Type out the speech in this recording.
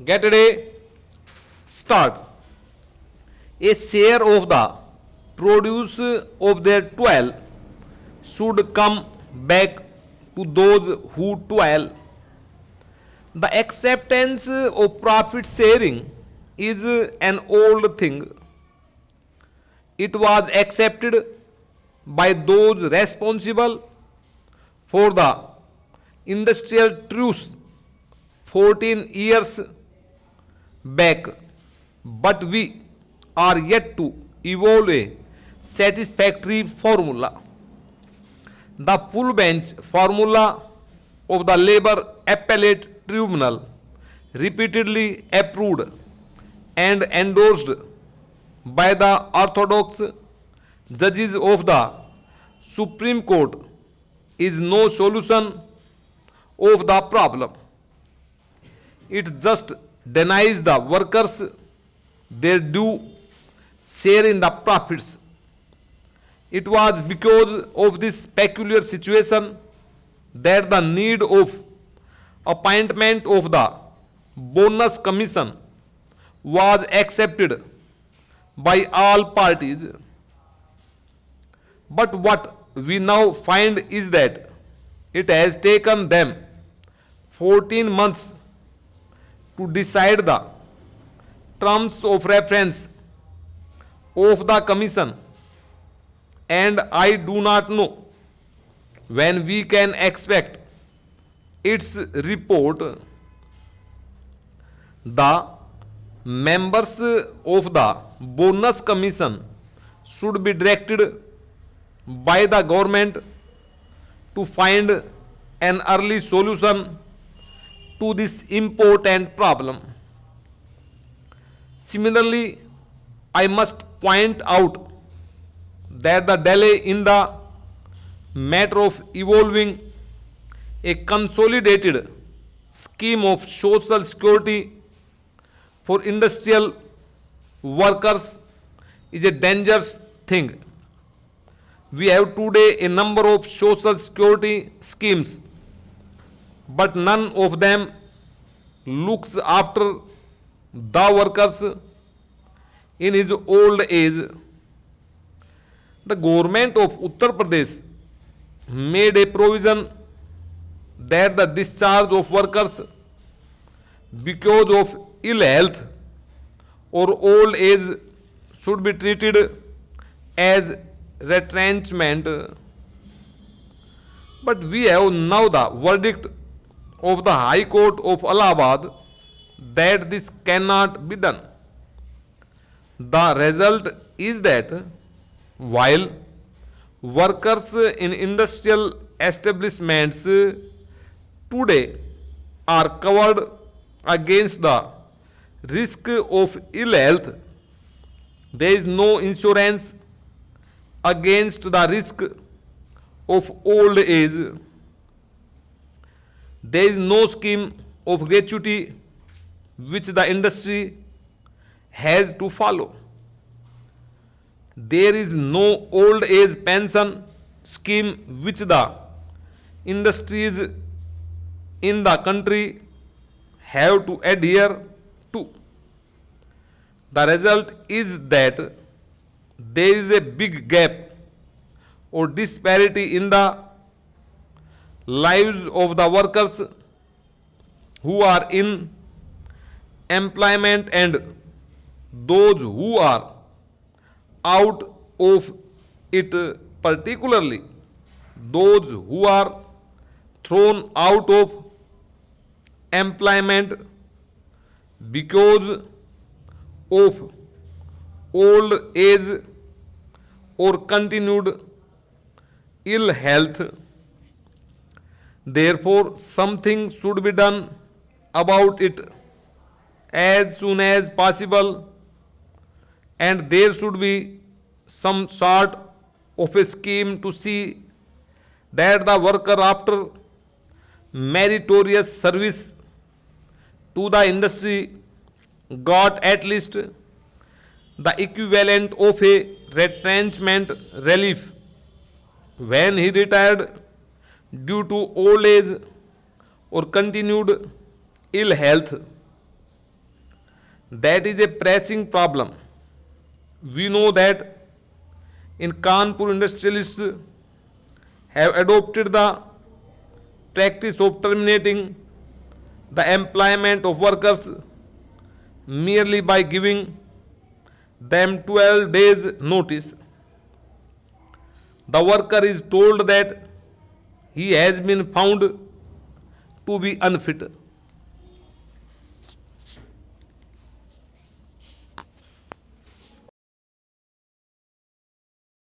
Get ready, start. A share of the produce of their toil should come back to those who toil. The acceptance of profit sharing is an old thing. It was accepted by those responsible for the industrial truce 14 years back, but we are yet to evolve a satisfactory formula. The full bench formula of the Labour Appellate Tribunal, repeatedly approved and endorsed by the orthodox judges of the Supreme Court, is no solution of the problem. It just denies the workers their due share in the profits. It was because of this peculiar situation that the need of appointment of the bonus commission was accepted by all parties. But what we now find is that it has taken them 14 months to decide the terms of reference of the commission, and I do not know when we can expect its report. The members of the bonus commission should be directed by the government to find an early solution to this important problem. Similarly, I must point out that the delay in the matter of evolving a consolidated scheme of social security for industrial workers is a dangerous thing. We have today a number of social security schemes, but none of them looks after the workers in his old age. The government of Uttar Pradesh made a provision that the discharge of workers because of ill health or old age should be treated as retrenchment. But we have now the verdict of the High Court of Allahabad that this cannot be done. The result is that while workers in industrial establishments today are covered against the risk of ill health, there is no insurance against the risk of old age. There is no scheme of gratuity which the industry has to follow. There is no old age pension scheme which the industries in the country have to adhere to. The result is that there is a big gap or disparity in the lives of the workers who are in employment and those who are out of it, particularly those who are thrown out of employment because of old age or continued ill health. Therefore, something should be done about it as soon as possible, and there should be some sort of a scheme to see that the worker, after meritorious service to the industry, got at least the equivalent of a retrenchment relief when he retired due to old age or continued ill health. That is a pressing problem. We know that in Kanpur, industrialists have adopted the practice of terminating the employment of workers merely by giving them 12 days notice. The worker is told that he has been found to be unfit.